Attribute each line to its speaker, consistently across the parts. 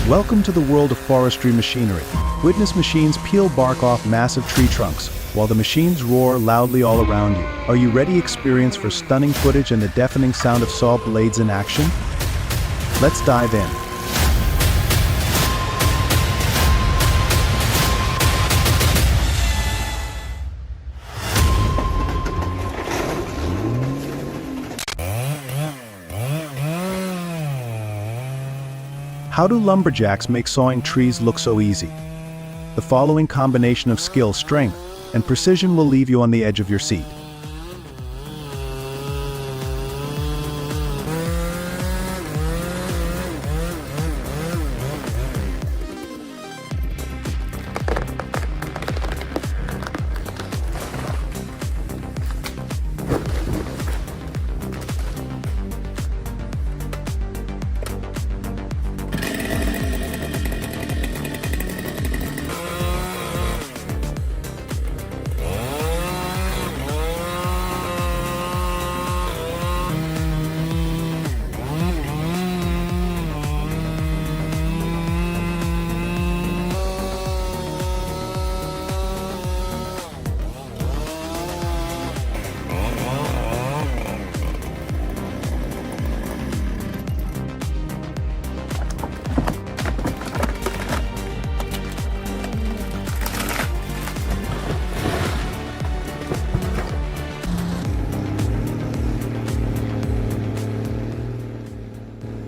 Speaker 1: Welcome to the world of forestry machinery. Witness machines peel bark off massive tree trunks, while the machines roar loudly all around you. Are you ready for stunning footage and the deafening sound of saw blades in action? Let's dive in. How do lumberjacks make sawing trees look so easy? The following combination of skill, strength, and precision will leave you on the edge of your seat.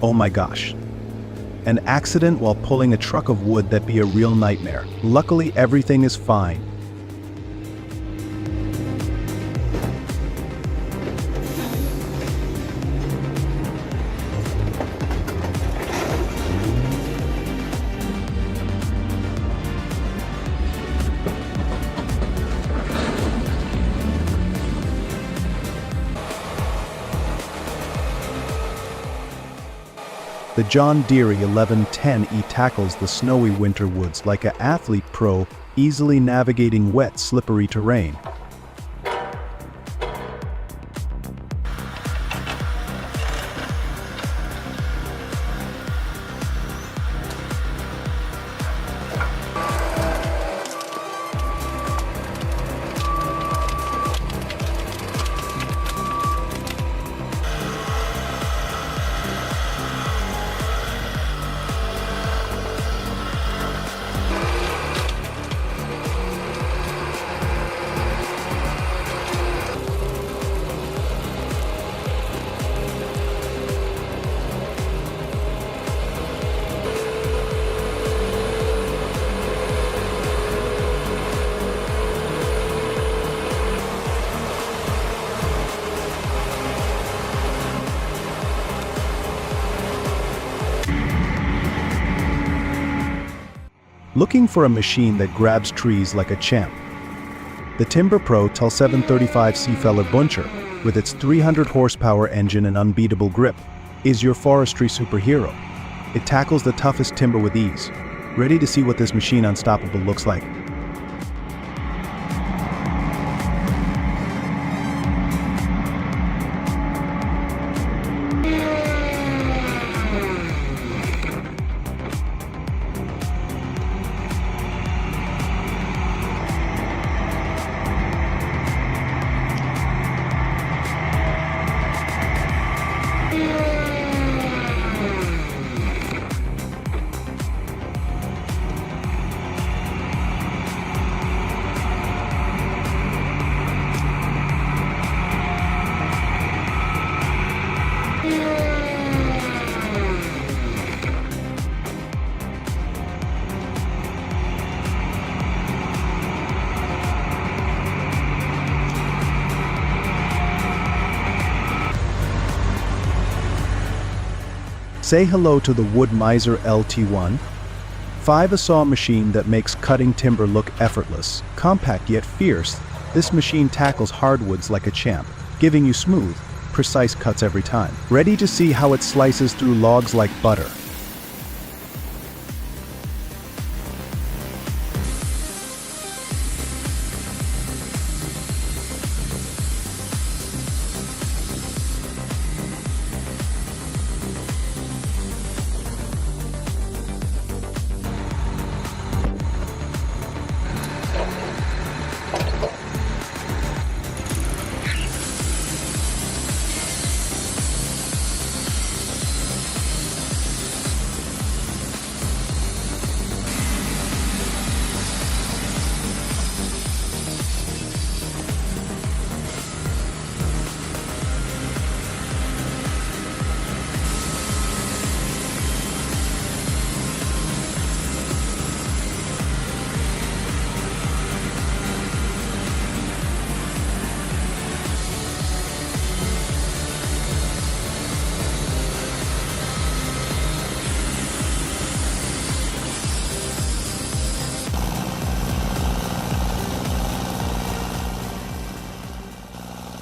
Speaker 1: Oh my gosh. An accident while pulling a truck of wood, that'd be a real nightmare. Luckily, everything is fine. The John Deere 1110E tackles the snowy winter woods like an athlete pro, easily navigating wet, slippery terrain. Looking for a machine that grabs trees like a champ? The Timber Pro Tel 735 Seefeller Buncher, with its 300 horsepower engine and unbeatable grip, is your forestry superhero. It tackles the toughest timber with ease. Ready to see what this machine unstoppable looks like? Say hello to the Wood Miser LT1. 5 a saw machine that makes cutting timber look effortless. Compact yet fierce, this machine tackles hardwoods like a champ, giving you smooth, precise cuts every time. Ready to see how it slices through logs like butter?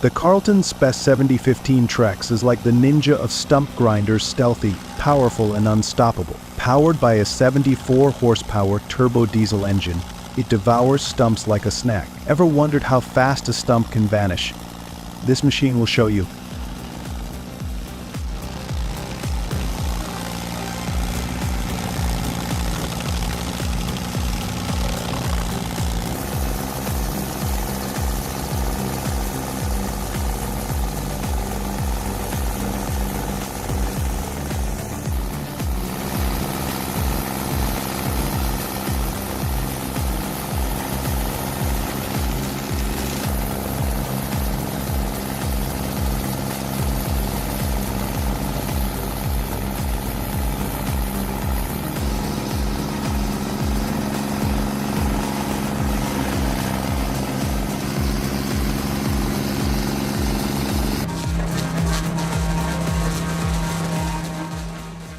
Speaker 1: The Carlton Spec 7015 Trex is like the ninja of stump grinders, stealthy, powerful, and unstoppable. Powered by a 74 horsepower turbo diesel engine, it devours stumps like a snack. Ever wondered how fast a stump can vanish? This machine will show you.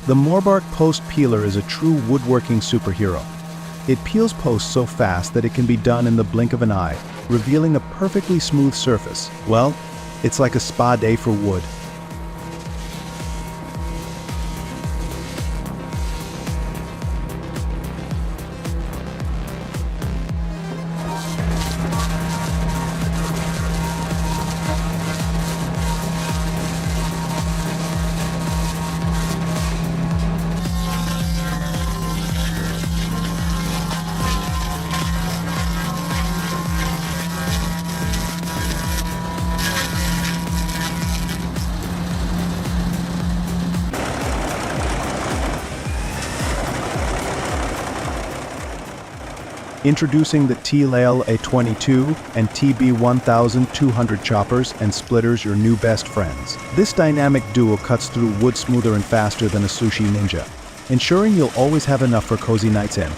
Speaker 1: The Morbark Post Peeler is a true woodworking superhero. It peels posts so fast that it can be done in the blink of an eye, revealing a perfectly smooth surface. Well, it's like a spa day for wood. Introducing the T-Lail A22 and TB1200 choppers and splitters, your new best friends. This dynamic duo cuts through wood smoother and faster than a sushi ninja, ensuring you'll always have enough for cozy nights in.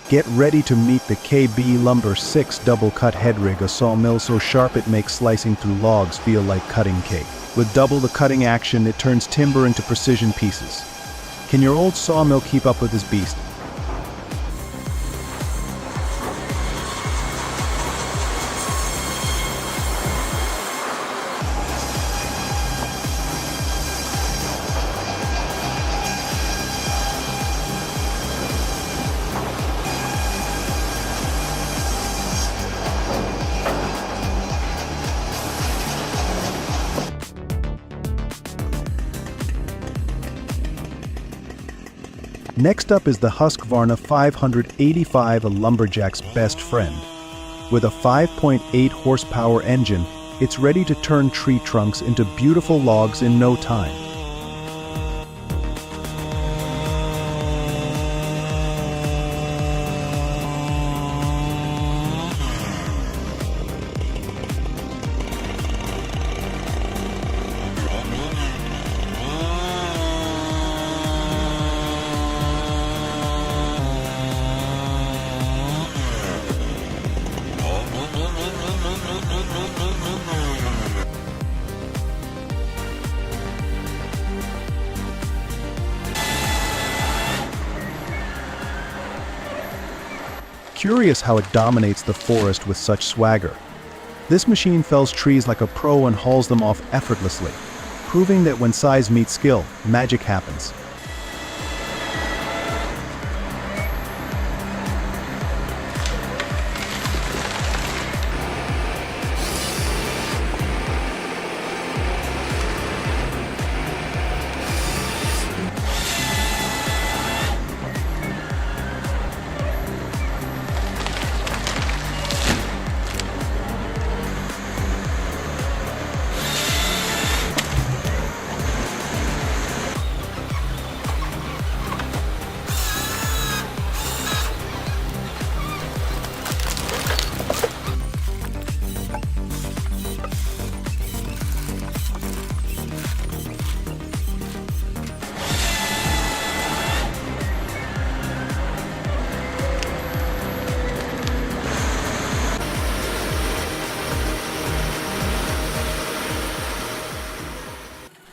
Speaker 1: Get ready to meet the KB Lumber 6 double cut head rig, a sawmill so sharp it makes slicing through logs feel like cutting cake. With double the cutting action, it turns timber into precision pieces. Can your old sawmill keep up with this beast? Next up is the Husqvarna 585, a lumberjack's best friend. With a 5.8 horsepower engine, it's ready to turn tree trunks into beautiful logs in no time. Curious how it dominates the forest with such swagger. This machine fells trees like a pro and hauls them off effortlessly, proving that when size meets skill, magic happens.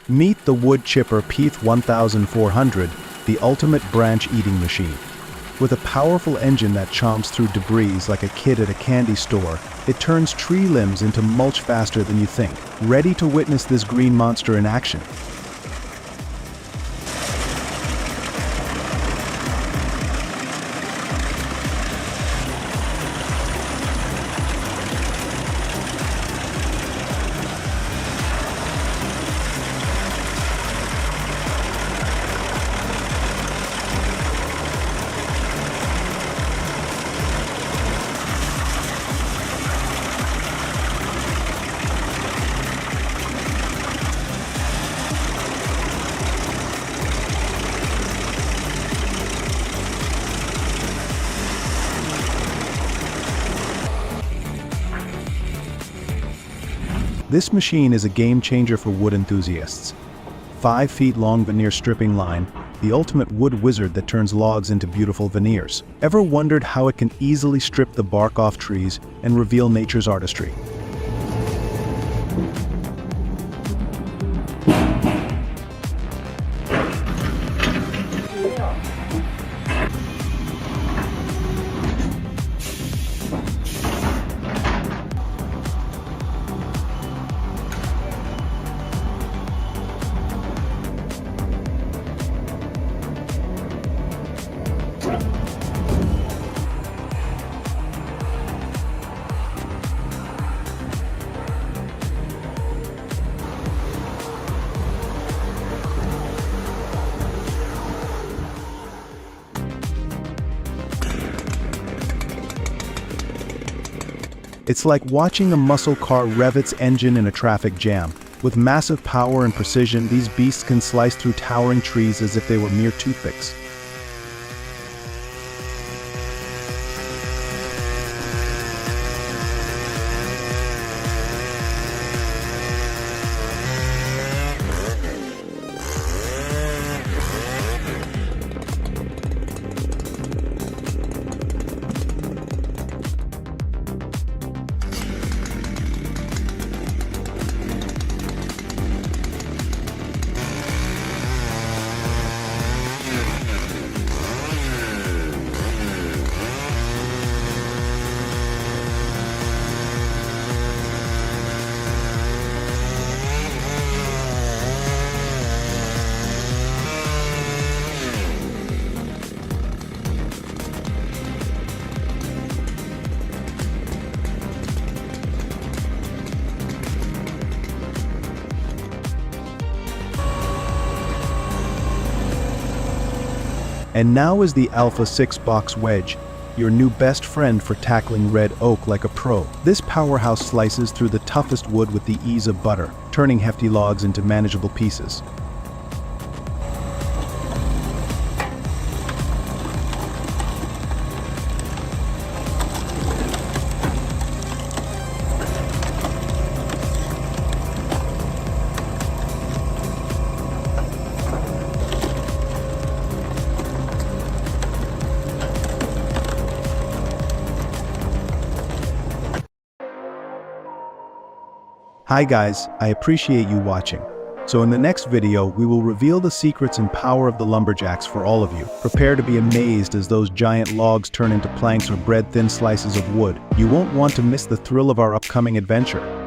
Speaker 1: Meet the wood chipper Peeth 1400, the ultimate branch-eating machine. With a powerful engine that chomps through debris like a kid at a candy store, it turns tree limbs into mulch faster than you think. Ready to witness this green monster in action? This machine is a game changer for wood enthusiasts. 5 feet long veneer stripping line, the ultimate wood wizard that turns logs into beautiful veneers. Ever wondered how it can easily strip the bark off trees and reveal nature's artistry? It's like watching a muscle car rev its engine in a traffic jam. With massive power and precision, these beasts can slice through towering trees as if they were mere toothpicks. And now is the Alpha 6-box wedge, your new best friend for tackling red oak like a pro. This powerhouse slices through the toughest wood with the ease of butter, turning hefty logs into manageable pieces. Hi guys, I appreciate you watching. So in the next video, we will reveal the secrets and power of the lumberjacks for all of you. Prepare to be amazed as those giant logs turn into planks or bread-thin slices of wood. You won't want to miss the thrill of our upcoming adventure.